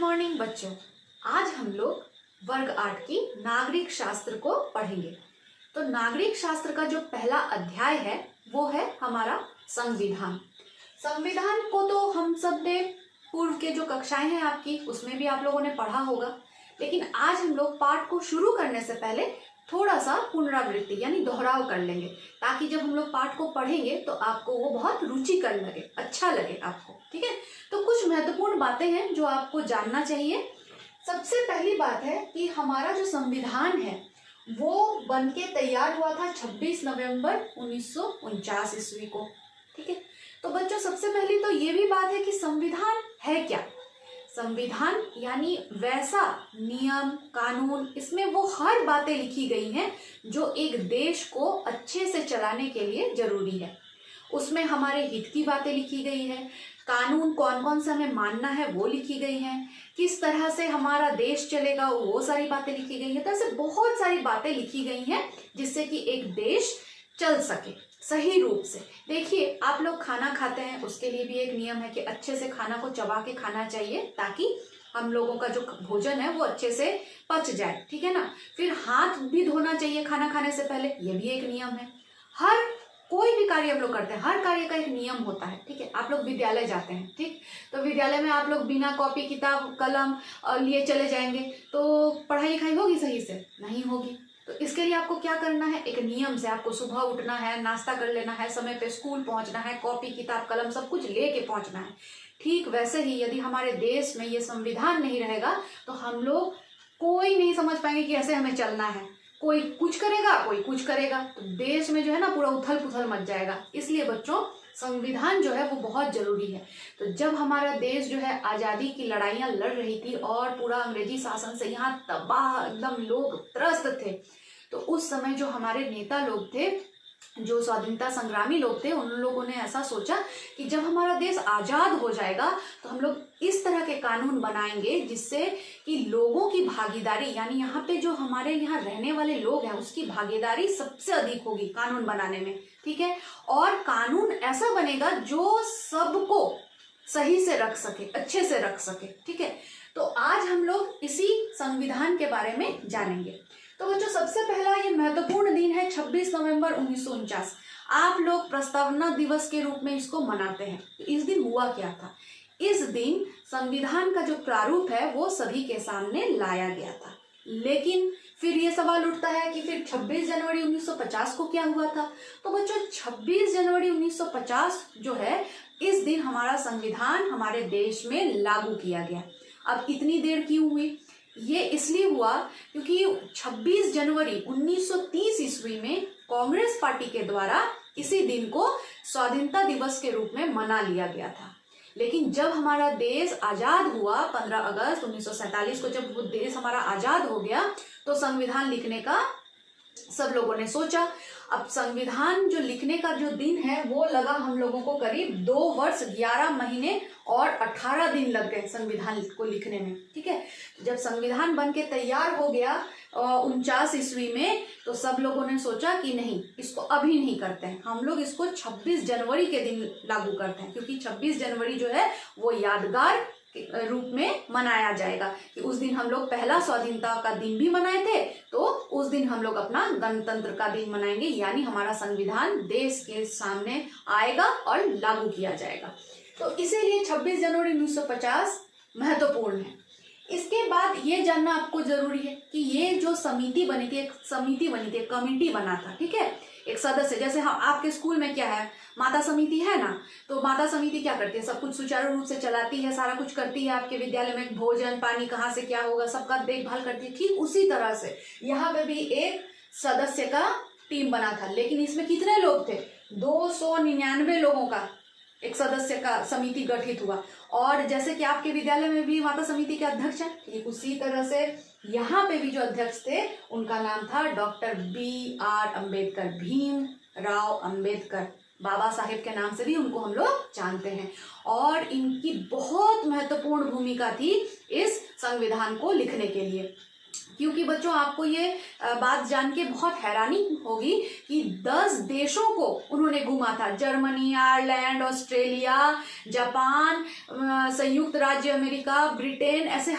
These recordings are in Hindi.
मॉर्निंग बच्चों। आज हम लोग वर्ग 8 की नागरिक शास्त्र को पढ़ेंगे। तो नागरिक शास्त्र का जो पहला अध्याय है वो है हमारा संविधान। संविधान को तो हम सब ने पूर्व के जो कक्षाएं हैं आपकी उसमें भी आप लोगों ने पढ़ा होगा, लेकिन आज हम लोग पाठ को शुरू करने से पहले थोड़ा सा पुनरावृत्ति यानी दोहराव कर लेंगे, ताकि जब हम लोग पाठ को पढ़ेंगे तो आपको वो बहुत रुचिकर लगे, अच्छा लगे आपको। ठीक है, तो कुछ महत्वपूर्ण बातें हैं जो आपको जानना चाहिए। सबसे पहली बात है कि हमारा जो संविधान है वो बन के तैयार हुआ था 26 नवंबर 1949 ईस्वी को। ठीक है, तो बच्चों सबसे पहली तो ये भी बात है कि संविधान है क्या। संविधान यानी वैसा नियम कानून, इसमें वो हर बातें लिखी गई हैं जो एक देश को अच्छे से चलाने के लिए जरूरी है। उसमें हमारे हित की बातें लिखी गई है, कानून कौन कौन से हमें मानना है वो लिखी गई हैं, किस तरह से हमारा देश चलेगा वो सारी बातें लिखी गई हैं। तो ऐसे बहुत सारी बातें लिखी गई हैं जिससे कि एक देश चल सके सही रूप से। देखिए, आप लोग खाना खाते हैं, उसके लिए भी एक नियम है कि अच्छे से खाना को चबा के खाना चाहिए ताकि हम लोगों का जो भोजन है वो अच्छे से पच जाए। ठीक है ना। फिर हाथ भी धोना चाहिए खाना खाने से पहले, ये भी एक नियम है। हर कोई भी कार्य हम लोग करते हैं, हर कार्य का एक नियम होता है। ठीक है, आप लोग विद्यालय जाते हैं, ठीक, तो विद्यालय में आप लोग बिना कॉपी किताब कलम लिए चले जाएंगे तो पढ़ाई लिखाई होगी सही से? नहीं होगी। तो इसके लिए आपको क्या करना है, एक नियम से आपको सुबह उठना है, नाश्ता कर लेना है, समय पे स्कूल पहुंचना है, कॉपी किताब कलम सब कुछ लेके पहुंचना है। ठीक वैसे ही यदि हमारे देश में ये संविधान नहीं रहेगा तो हम लोग कोई नहीं समझ पाएंगे कि ऐसे हमें चलना है। कोई कुछ करेगा, कोई कुछ करेगा, तो देश में जो है ना पूरा उथल पुथल मच जाएगा। इसलिए बच्चों संविधान जो है वो बहुत जरूरी है। तो जब हमारा देश जो है आजादी की लड़ाइयां लड़ रही थी और पूरा अंग्रेजी शासन से यहाँ तबाह एकदम लोग त्रस्त थे, तो उस समय जो हमारे नेता लोग थे, जो स्वाधीनता संग्रामी लोग थे, उन लोगों ने ऐसा सोचा कि जब हमारा देश आजाद हो जाएगा तो हम लोग इस तरह के कानून बनाएंगे जिससे कि लोगों की भागीदारी, यानी यहाँ पे जो हमारे यहाँ रहने वाले लोग हैं उसकी भागीदारी सबसे अधिक होगी कानून बनाने में। ठीक है, और कानून ऐसा बनेगा जो सबको सही से रख सके, अच्छे से रख सके। ठीक है, तो आज हम लोग इसी संविधान के बारे में जानेंगे। तो बच्चों सबसे पहला ये महत्वपूर्ण दिन है 26 नवंबर 1949। आप लोग प्रस्तावना दिवस के रूप में इसको मनाते हैं। तो इस दिन हुआ क्या था? इस दिन संविधान का जो प्रारूप है वो सभी के सामने लाया गया था। लेकिन फिर ये सवाल उठता है कि फिर 26 जनवरी 1950 को क्या हुआ था? तो बच्चों 26 जनवरी 1950 जो है, इस दिन हमारा संविधान हमारे देश में लागू किया गया। अब इतनी देर क्यों हुई? ये इसलिए हुआ क्योंकि 26 जनवरी 1930 ईस्वी में कांग्रेस पार्टी के द्वारा इसी दिन को स्वाधीनता दिवस के रूप में मना लिया गया था। लेकिन जब हमारा देश आजाद हुआ 15 अगस्त 1947 को, जब वो देश हमारा आजाद हो गया तो संविधान लिखने का सब लोगों ने सोचा। अब संविधान जो लिखने का जो दिन है वो लगा हम लोगों को करीब 2 वर्ष 11 महीने और 18 दिन लग गए संविधान को लिखने में। ठीक है, जब संविधान बन के तैयार हो गया 49 ईस्वी में, तो सब लोगों ने सोचा कि नहीं, इसको अभी नहीं करते हैं, हम लोग इसको 26 जनवरी के दिन लागू करते हैं, क्योंकि 26 जनवरी जो है वो यादगार रूप में मनाया जाएगा कि उस दिन हम लोग पहला स्वाधीनता का दिन भी मनाए थे, तो उस दिन हम लोग अपना गणतंत्र का दिन मनाएंगे, यानी हमारा संविधान देश के सामने आएगा और लागू किया जाएगा। तो इसीलिए 26 जनवरी 1950 महत्वपूर्ण है। इसके बाद ये जानना आपको जरूरी है कि ये जो समिति बनी थी, एक समिति बनी थी, एक कमेटी बना था। ठीक है, एक सदस्य, जैसे हम आपके स्कूल में क्या है, माता समिति है ना, तो माता समिति क्या करती है, सब कुछ सुचारू रूप से चलाती है, सारा कुछ करती है। आपके विद्यालय में भोजन पानी कहाँ से क्या होगा सबका देखभाल करती है। ठीक उसी तरह से यहाँ पे भी एक सदस्य का टीम बना था। लेकिन इसमें कितने लोग थे? 299 लोगों का एक सदस्य का समिति गठित हुआ। और जैसे कि आपके विद्यालय में भी माता समिति के अध्यक्ष हैं, ठीक उसी तरह से यहाँ पे भी जो अध्यक्ष थे उनका नाम था डॉक्टर BR अम्बेडकर, भीम राव अम्बेडकर, बाबा साहेब के नाम से भी उनको हम लोग जानते हैं। और इनकी बहुत महत्वपूर्ण भूमिका थी इस संविधान को लिखने के लिए। क्योंकि बच्चों आपको ये बात जान के बहुत हैरानी होगी कि 10 देशों को उन्होंने घूमा था। जर्मनी, आयरलैंड, ऑस्ट्रेलिया, जापान, संयुक्त राज्य अमेरिका, ब्रिटेन, ऐसे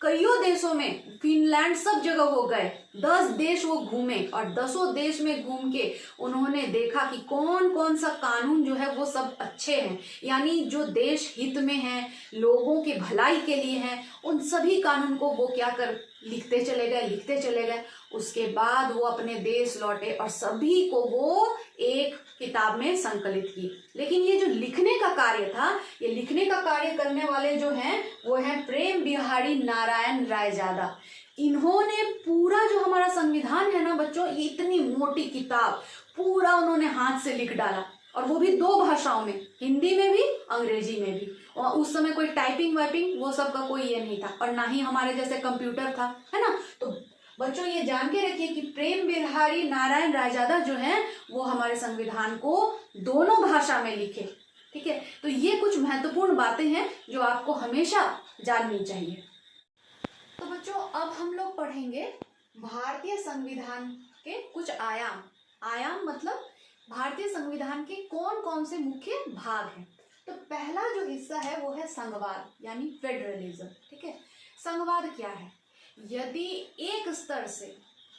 कईयों देशों में, फिनलैंड, सब जगह वो गए। 10 देश वो घूमे और 10 देश में घूम के उन्होंने देखा कि कौन कौन सा कानून जो है वो सब अच्छे हैं, यानी जो देश हित में है, लोगों के भलाई के लिए है, उन सभी कानून को वो क्या कर लिखते चले गए। उसके बाद वो अपने देश लौटे और सभी को वो एक किताब में संकलित की। लेकिन ये जो लिखने का कार्य था, ये लिखने का कार्य करने वाले जो हैं वो हैं प्रेम बिहारी नारायण रायजादा। इन्होंने पूरा जो हमारा संविधान है ना बच्चों, ये इतनी मोटी किताब पूरा उन्होंने हाथ से लिख डाला, और वो भी 2 भाषाओं में, हिंदी में भी, अंग्रेजी में भी। और उस समय कोई टाइपिंग वाइपिंग वो सब का कोई ये नहीं था, और ना ही हमारे जैसे कंप्यूटर था, है ना। तो बच्चों ये जान के रखिए कि प्रेम बिहारी नारायण रायजादा जो हैं वो हमारे संविधान को दोनों भाषा में लिखे। ठीक है, तो ये कुछ महत्वपूर्ण बातें हैं जो आपको हमेशा जाननी चाहिए। तो बच्चों अब हम लोग पढ़ेंगे भारतीय संविधान के कुछ आयाम मतलब भारतीय संविधान के कौन कौन से मुख्य भाग हैं। तो पहला जो हिस्सा है वो है संघवाद यानी फेडरलिज्म। ठीक है, संघवाद क्या है? यदि एक स्तर से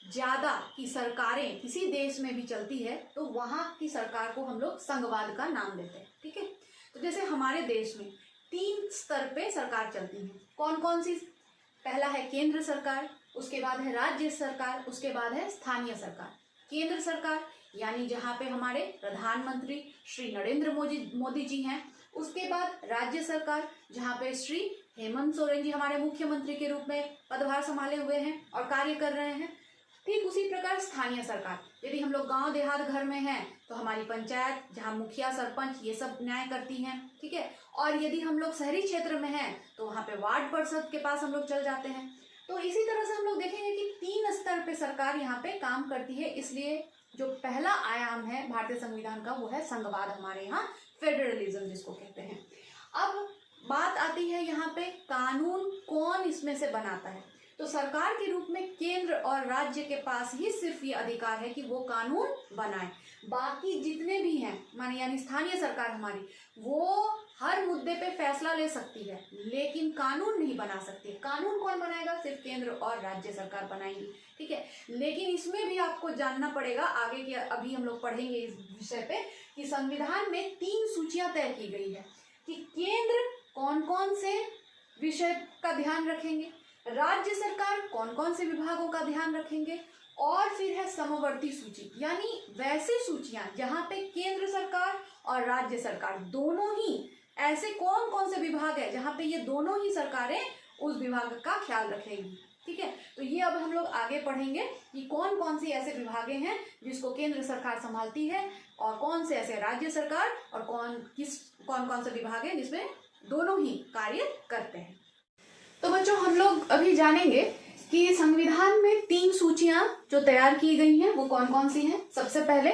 ज्यादा की सरकारें किसी देश में भी चलती है तो वहां की सरकार को हम लोग संघवाद का नाम देते हैं। ठीक है, तो जैसे हमारे देश में 3 स्तर पे सरकार चलती है। कौन कौन सी? पहला है केंद्र सरकार, उसके बाद है राज्य सरकार, उसके बाद है स्थानीय सरकार। केंद्र सरकार यानी जहाँ पे हमारे प्रधानमंत्री श्री नरेंद्र मोदी जी हैं। उसके बाद राज्य सरकार जहाँ पे श्री हेमंत सोरेन जी हमारे मुख्यमंत्री के रूप में पदभार संभाले हुए हैं और कार्य कर रहे हैं। ठीक उसी प्रकार स्थानीय सरकार, यदि हम लोग गांव देहात घर में हैं तो हमारी पंचायत जहाँ मुखिया सरपंच ये सब न्याय करती हैं। ठीक है, और यदि हम लोग शहरी क्षेत्र में हैं तो वहाँ पे वार्ड परिषद के पास हम लोग चल जाते हैं। तो इसी तरह से हम लोग देखेंगे कि 3 स्तर पे सरकार यहाँ पे काम करती है। इसलिए जो पहला आयाम है भारतीय संविधान का वो है संघवाद, हमारे यहाँ फेडरलिज्म जिसको कहते हैं। अब बात आती है यहाँ पे कानून कौन इसमें से बनाता है। तो सरकार के रूप में केंद्र और राज्य के पास ही सिर्फ ये अधिकार है कि वो कानून बनाए। बाकी जितने भी हैं माने यानी स्थानीय सरकार हमारी, वो हर मुद्दे पे फैसला ले सकती है लेकिन कानून नहीं बना सकती। कानून कौन बनाएगा? सिर्फ केंद्र और राज्य सरकार बनाएंगी। ठीक है, लेकिन इसमें भी आपको जानना पड़ेगा आगे के, अभी हम लोग पढ़ेंगे इस विषय पे कि संविधान में 3 सूचियां तय की गई है कि केंद्र कौन कौन से विषय का ध्यान रखेंगे, राज्य सरकार कौन कौन से विभागों का ध्यान रखेंगे, और फिर है समवर्ती सूची यानी वैसी सूचियां जहां पे केंद्र सरकार और राज्य सरकार दोनों ही, ऐसे कौन कौन से विभाग है जहां पे ये दोनों ही सरकारें उस विभाग का ख्याल रखेंगी। ठीक है, तो ये अब हम लोग आगे पढ़ेंगे कि कौन कौन सी ऐसे विभागें हैं जिसको केंद्र सरकार संभालती है और कौन से ऐसे राज्य सरकार, और कौन कौन से विभाग है जिसमें दोनों ही कार्य करते हैं। तो बच्चों हम लोग अभी जानेंगे कि संविधान में 3 सूचियां जो तैयार की गई हैं वो कौन कौन सी हैं। सबसे पहले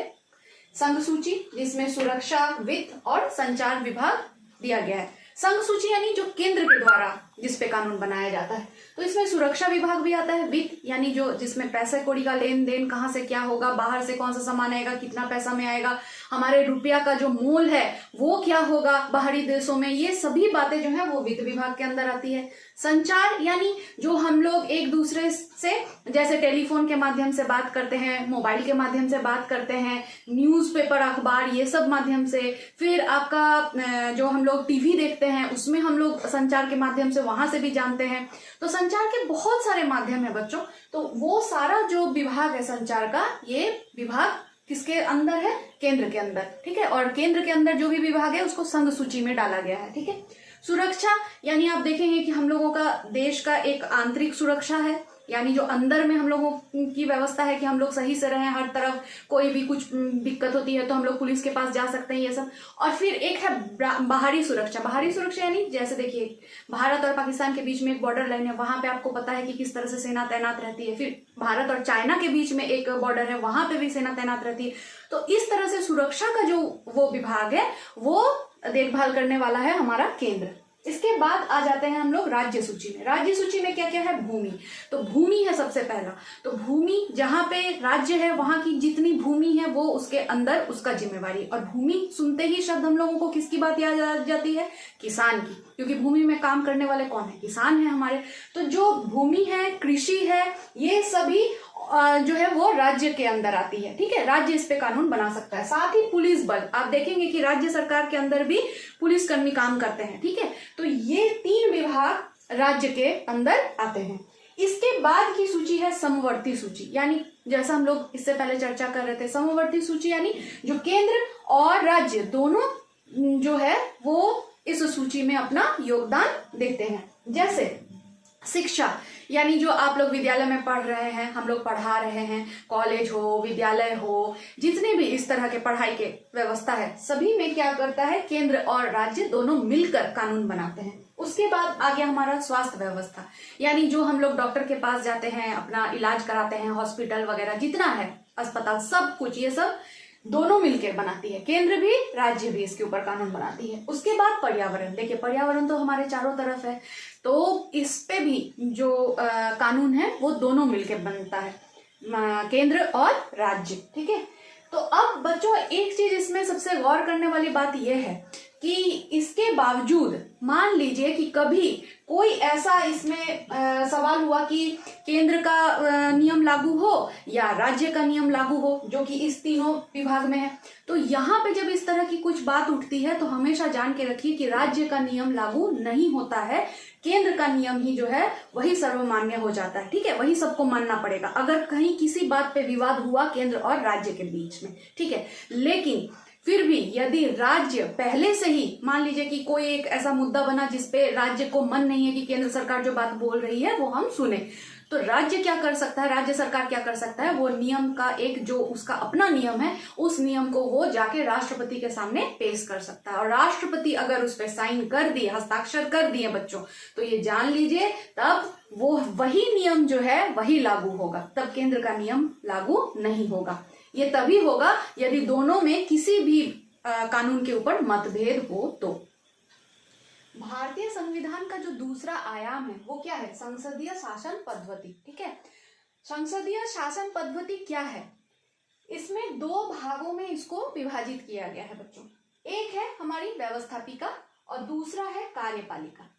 संघ सूची जिसमें सुरक्षा, वित्त और संचार विभाग दिया गया है। संघ सूची यानी जो केंद्र के द्वारा जिसपे कानून बनाया जाता है। तो इसमें सुरक्षा विभाग भी आता है। वित्त यानी जो जिसमें पैसे कौड़ी का लेन देन, कहाँ से क्या होगा, बाहर से कौन सा सामान आएगा, कितना पैसा में आएगा, हमारे रुपया का जो मूल है वो क्या होगा बाहरी देशों में, ये सभी बातें जो है वो वित्त विभाग के अंदर आती है। संचार यानी जो हम लोग एक दूसरे से जैसे टेलीफोन के माध्यम से बात करते हैं, मोबाइल के माध्यम से बात करते हैं, न्यूज़पेपर, अखबार, ये सब माध्यम से, फिर आपका जो हम लोग टीवी देखते हैं उसमें हम लोग संचार के माध्यम से वहां से भी जानते हैं। तो संचार के बहुत सारे माध्यम है बच्चों। तो वो सारा जो विभाग है संचार का, ये विभाग किसके अंदर है? केंद्र के अंदर। ठीक है, और केंद्र के अंदर जो भी विभाग है उसको संघ सूची में डाला गया है। ठीक है, सुरक्षा यानी आप देखेंगे कि हम लोगों का देश का एक आंतरिक सुरक्षा है, यानी जो अंदर में हम लोगों की व्यवस्था है कि हम लोग सही से रहें, हर तरफ कोई भी कुछ दिक्कत होती है तो हम लोग पुलिस के पास जा सकते हैं, ये सब। और फिर एक है बाहरी सुरक्षा। बाहरी सुरक्षा यानी जैसे देखिए भारत और पाकिस्तान के बीच में एक बॉर्डर लाइन है, वहां पे आपको पता है कि किस तरह से सेना तैनात रहती है। फिर भारत और चाइना के बीच में एक बॉर्डर है, वहां पे भी सेना तैनात रहती है। तो इस तरह से सुरक्षा का जो वो विभाग है वो देखभाल करने वाला है हमारा केंद्र। इसके बाद आ जाते हैं हम लोग राज्य सूची में। राज्य सूची में क्या क्या है? भूमि। तो भूमि है सबसे पहला। तो भूमि, जहां पे राज्य है वहां की जितनी भूमि है वो उसके अंदर उसका जिम्मेवारी। और भूमि सुनते ही शब्द हम लोगों को किसकी बात याद आ जाती है? किसान की, क्योंकि भूमि में काम करने वाले कौन है? किसान है हमारे। तो जो भूमि है, कृषि है, ये सभी जो है वो राज्य के अंदर आती है। ठीक है, राज्य इस पे कानून बना सकता है। साथ ही पुलिस बल, आप देखेंगे कि राज्य सरकार के अंदर भी पुलिसकर्मी काम करते हैं। ठीक है, तो ये 3 विभाग राज्य के अंदर आते हैं। इसके बाद की सूची है समवर्ती सूची, यानी जैसा हम लोग इससे पहले चर्चा कर रहे थे, समवर्ती सूची यानी जो केंद्र और राज्य दोनों जो है वो इस सूची में अपना योगदान देते हैं। जैसे शिक्षा, यानी जो आप लोग विद्यालय में पढ़ रहे हैं, हम लोग पढ़ा रहे हैं, कॉलेज हो, विद्यालय हो, जितने भी इस तरह के पढ़ाई के व्यवस्था है, सभी में क्या करता है? केंद्र और राज्य दोनों मिलकर कानून बनाते हैं। उसके बाद आ गया हमारा स्वास्थ्य व्यवस्था, यानी जो हम लोग डॉक्टर के पास जाते हैं, अपना इलाज कराते हैं, हॉस्पिटल वगैरह जितना है, अस्पताल, सब कुछ ये सब दोनों मिलकर बनाती है। केंद्र भी राज्य भी इसके ऊपर कानून बनाती है। उसके बाद पर्यावरण, देखिए पर्यावरण तो हमारे चारों तरफ है, तो इस पे भी जो कानून है वो दोनों मिलकर बनता है, केंद्र और राज्य। ठीक है, तो अब बच्चों एक चीज इसमें सबसे गौर करने वाली बात यह है कि इसके बावजूद मान लीजिए कि कभी कोई ऐसा इसमें सवाल हुआ कि केंद्र का नियम लागू हो या राज्य का नियम लागू हो, जो कि इस तीनों विभाग में है, तो यहाँ पे जब इस तरह की कुछ बात उठती है तो हमेशा जान के रखिए कि राज्य का नियम लागू नहीं होता है, केंद्र का नियम ही जो है वही सर्वमान्य हो जाता है। ठीक है, वही सबको मानना पड़ेगा अगर कहीं किसी बात पे विवाद हुआ केंद्र और राज्य के बीच में। ठीक है, लेकिन फिर भी यदि राज्य पहले से ही, मान लीजिए कि कोई एक ऐसा मुद्दा बना जिसपे राज्य को मन नहीं है कि केंद्र सरकार जो बात बोल रही है वो हम सुने, तो राज्य क्या कर सकता है? राज्य सरकार क्या कर सकता है? वो नियम का एक जो उसका अपना नियम है, उस नियम को वो जाके राष्ट्रपति के सामने पेश कर सकता है। और राष्ट्रपति अगर उस पर साइन कर दिए, हस्ताक्षर कर दिए बच्चों, तो ये जान लीजिए तब वो वही नियम जो है वही लागू होगा, तब केंद्र का नियम लागू नहीं होगा। ये तभी होगा यदि दोनों में किसी भी कानून के ऊपर मतभेद हो तो। भारतीय संविधान का जो दूसरा आयाम है वो क्या है? संसदीय शासन पद्धति। ठीक है, संसदीय शासन पद्धति क्या है? इसमें 2 भागों में इसको विभाजित किया गया है बच्चों। एक है हमारी व्यवस्थापिका और दूसरा है कार्यपालिका।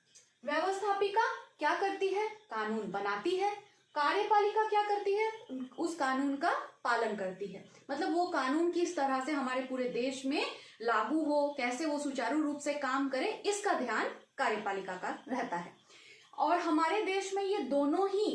व्यवस्थापिका क्या करती है? कानून बनाती है। कार्यपालिका क्या करती है? उस कानून का पालन करती है। मतलब वो कानून किस तरह से हमारे पूरे देश में लागू हो, कैसे वो सुचारू रूप से काम करे, इसका ध्यान कार्यपालिका का रहता है। और हमारे देश में ये दोनों ही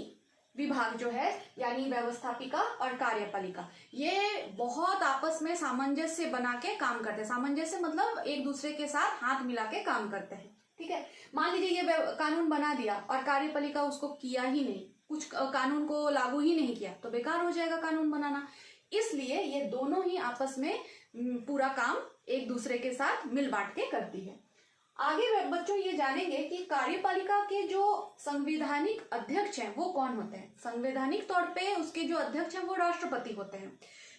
विभाग जो है, यानी व्यवस्थापिका और कार्यपालिका, ये बहुत आपस में सामंजस्य बना के काम करते हैं। सामंजस्य मतलब एक दूसरे के साथ हाथ मिला के काम करते हैं। ठीक है, मान लीजिए ये कानून बना दिया और कार्यपालिका उसको किया ही नहीं, कुछ कानून को लागू ही नहीं किया, तो बेकार हो जाएगा कानून बनाना। इसलिए ये दोनों ही आपस में पूरा काम एक दूसरे के साथ मिल बांट के करती है। आगे बच्चों ये जानेंगे कि कार्यपालिका के जो संवैधानिक अध्यक्ष हैं वो कौन होते हैं। संवैधानिक तौर पे उसके जो अध्यक्ष हैं वो राष्ट्रपति होते हैं,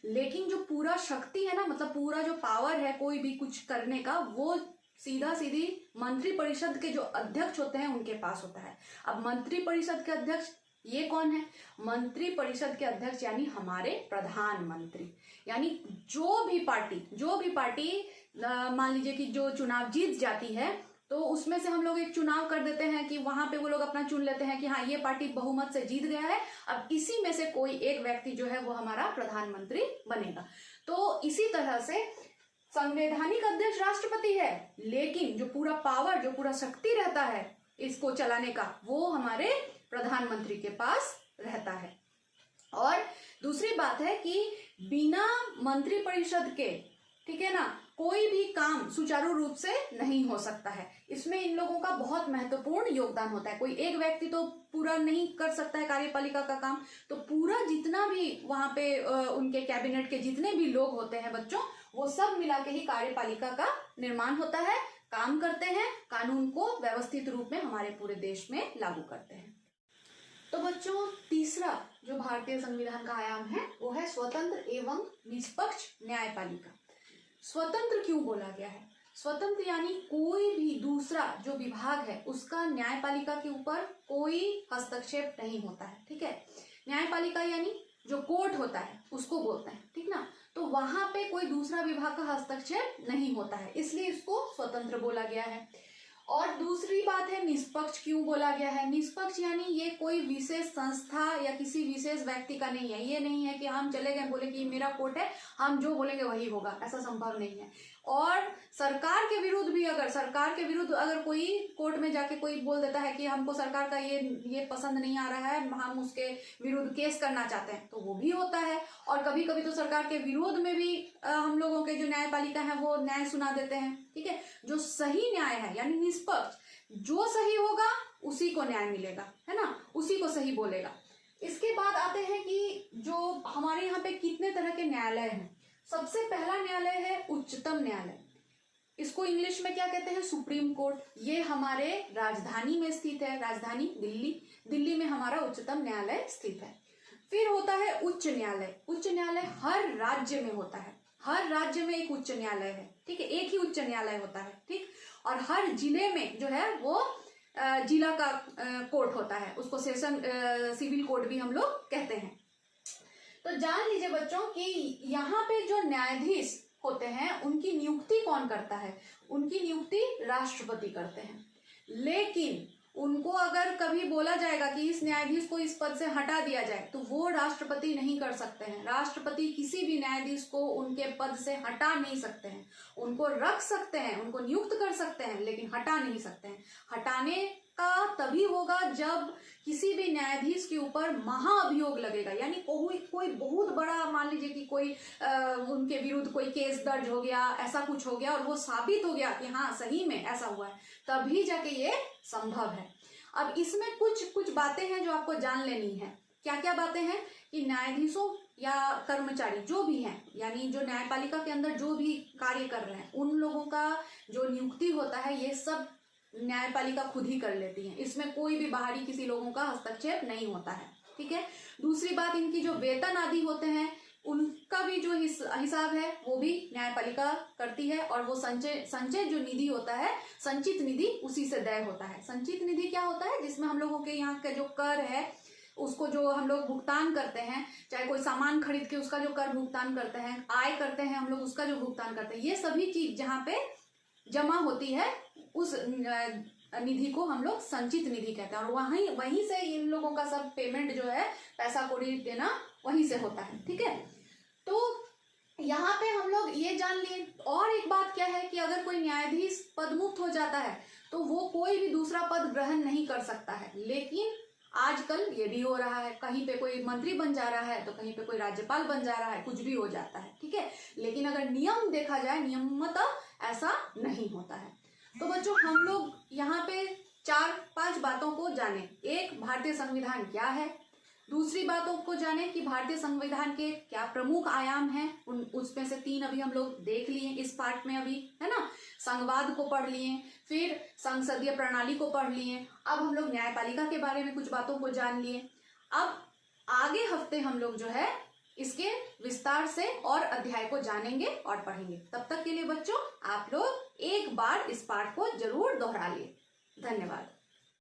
लेकिन जो पूरा शक्ति है ना, मतलब पूरा जो पावर है कोई भी कुछ करने का, वो सीधा सीधी मंत्रिपरिषद के जो अध्यक्ष होते हैं उनके पास होता है। अब मंत्रिपरिषद के अध्यक्ष ये कौन है? मंत्रिपरिषद के अध्यक्ष यानी हमारे प्रधानमंत्री। यानी जो भी पार्टी मान लीजिए कि जो चुनाव जीत जाती है, तो उसमें से हम लोग एक चुनाव कर देते हैं कि वहां पे वो लोग अपना चुन लेते हैं कि हाँ ये पार्टी बहुमत से जीत गया है, अब इसी में से कोई एक व्यक्ति जो है वो हमारा प्रधानमंत्री बनेगा। तो इसी तरह से संवैधानिक अध्यक्ष राष्ट्रपति है, लेकिन जो पूरा पावर, जो पूरा शक्ति रहता है इसको चलाने का, वो हमारे प्रधानमंत्री के पास रहता है। और दूसरी बात है कि बिना मंत्रिपरिषद के, ठीक है ना, कोई भी काम सुचारू रूप से नहीं हो सकता है। इसमें इन लोगों का बहुत महत्वपूर्ण योगदान होता है। कोई एक व्यक्ति तो पूरा नहीं कर सकता है कार्यपालिका का काम, तो पूरा जितना भी वहां पे उनके कैबिनेट के जितने भी लोग होते हैं बच्चों, वो सब मिला के ही कार्यपालिका का निर्माण होता है, काम करते हैं, कानून को व्यवस्थित रूप में हमारे पूरे देश में लागू करते हैं। तो बच्चों तीसरा जो भारतीय संविधान का आयाम है वो है स्वतंत्र एवं निष्पक्ष न्यायपालिका। स्वतंत्र क्यों बोला गया है? स्वतंत्र यानी कोई भी दूसरा जो विभाग है उसका न्यायपालिका के ऊपर कोई हस्तक्षेप नहीं होता है। ठीक है, न्यायपालिका यानी जो कोर्ट होता है उसको बोलते हैं, ठीक ना। तो वहां पे कोई दूसरा विभाग का हस्तक्षेप नहीं होता है, इसलिए इसको स्वतंत्र बोला गया है। और दूसरी बात है निष्पक्ष क्यों बोला गया है। निष्पक्ष यानी ये कोई विशेष संस्था या किसी विशेष व्यक्ति का नहीं है। ये नहीं है कि हम चले गए बोले कि मेरा कोर्ट है, हम जो बोलेंगे वही होगा, ऐसा संभव नहीं है। और सरकार के विरुद्ध भी अगर कोई कोर्ट में जाके कोई बोल देता है कि हमको सरकार का ये पसंद नहीं आ रहा है, हम उसके विरुद्ध केस करना चाहते हैं, तो वो भी होता है। और कभी कभी तो सरकार के विरोध में भी हम लोगों के जो न्यायपालिका है वो न्याय सुना देते हैं। ठीक है, जो सही न्याय है यानी निष्पक्ष, जो सही होगा उसी को न्याय मिलेगा, है ना, उसी को सही बोलेगा। इसके बाद आते हैं कि जो हमारे यहाँ पे कितने तरह के न्यायालय हैं। सबसे पहला न्यायालय है उच्चतम न्यायालय, इसको इंग्लिश में क्या कहते हैं, सुप्रीम कोर्ट। ये हमारे राजधानी में स्थित है, राजधानी दिल्ली में हमारा उच्चतम न्यायालय स्थित है। फिर होता है उच्च न्यायालय। उच्च न्यायालय हर राज्य में होता है, हर राज्य में एक उच्च न्यायालय है। ठीक है, एक ही उच्च न्यायालय होता है। ठीक, और हर जिले में जो है वो जिला का कोर्ट होता है, उसको सेशन सिविल कोर्ट भी हम लोग कहते हैं। तो जान लीजिए बच्चों कि यहाँ पे जो न्यायाधीश होते हैं उनकी नियुक्ति कौन करता है, उनकी नियुक्ति राष्ट्रपति करते हैं। लेकिन उनको अगर कभी बोला जाएगा कि इस न्यायाधीश को इस पद से हटा दिया जाए तो वो राष्ट्रपति नहीं कर सकते हैं। राष्ट्रपति किसी भी न्यायाधीश को उनके पद से हटा नहीं सकते हैं, उनको रख सकते हैं, उनको नियुक्त कर सकते हैं, लेकिन हटा नहीं सकते हैं। हटाने का तभी होगा जब किसी भी न्यायाधीश के ऊपर महाअभियोग लगेगा, यानी कोई बहुत बड़ा, मान लीजिए कि कोई उनके विरुद्ध कोई केस दर्ज हो गया, ऐसा कुछ हो गया और वो साबित हो गया कि हाँ सही में ऐसा हुआ है, तभी जाके ये संभव है। अब इसमें कुछ बातें हैं जो आपको जान लेनी है। क्या क्या बातें हैं कि न्यायाधीशों या कर्मचारी जो भी हैं, यानी जो न्यायपालिका के अंदर जो भी कार्य कर रहे हैं, उन लोगों का जो नियुक्ति होता है ये सब न्यायपालिका खुद ही कर लेती है, इसमें कोई भी बाहरी किसी लोगों का हस्तक्षेप नहीं होता है। ठीक है, दूसरी बात, इनकी जो वेतन आदि होते हैं उनका भी जो हिसाब है वो भी न्यायपालिका करती है। और वो संचय जो निधि होता है, संचित निधि, उसी से देय होता है। संचित निधि क्या होता है, जिसमें हम लोगों के यहाँ का जो कर है उसको जो हम लोग भुगतान करते हैं, चाहे कोई सामान खरीद के उसका जो कर भुगतान करते हैं, आय करते हैं हम लोग उसका जो भुगतान करते हैं, ये सभी चीज जहाँ पे जमा होती है उस निधि को हम लोग संचित निधि कहते हैं। और वहीं से इन लोगों का सब पेमेंट जो है, पैसा कौड़ी देना वहीं से होता है। ठीक है, तो यहाँ पे हम लोग ये जान लिए। और एक बात क्या है कि अगर कोई न्यायाधीश पदमुक्त हो जाता है तो वो कोई भी दूसरा पद ग्रहण नहीं कर सकता है। लेकिन आजकल ये भी हो रहा है, कहीं पे कोई मंत्री बन जा रहा है तो कहीं पे कोई राज्यपाल बन जा रहा है, कुछ भी हो जाता है। ठीक है, लेकिन अगर नियम देखा जाए, नियमतः ऐसा नहीं होता है। तो बच्चों हम लोग यहाँ पे 4-5 बातों को जाने। एक, भारतीय संविधान क्या है। दूसरी बातों को जाने कि भारतीय संविधान के क्या प्रमुख आयाम हैं, उसमें से 3 अभी हम लोग देख लिए इस पार्ट में अभी, है ना। संघवाद को पढ़ लिए, फिर संसदीय प्रणाली को पढ़ लिए, अब हम लोग न्यायपालिका के बारे में कुछ बातों को जान लिए। अब आगे हफ्ते हम लोग जो है इसके विस्तार से और अध्याय को जानेंगे और पढ़ेंगे। तब तक के लिए बच्चों आप लोग एक बार इस पाठ को जरूर दोहरा लिए। धन्यवाद।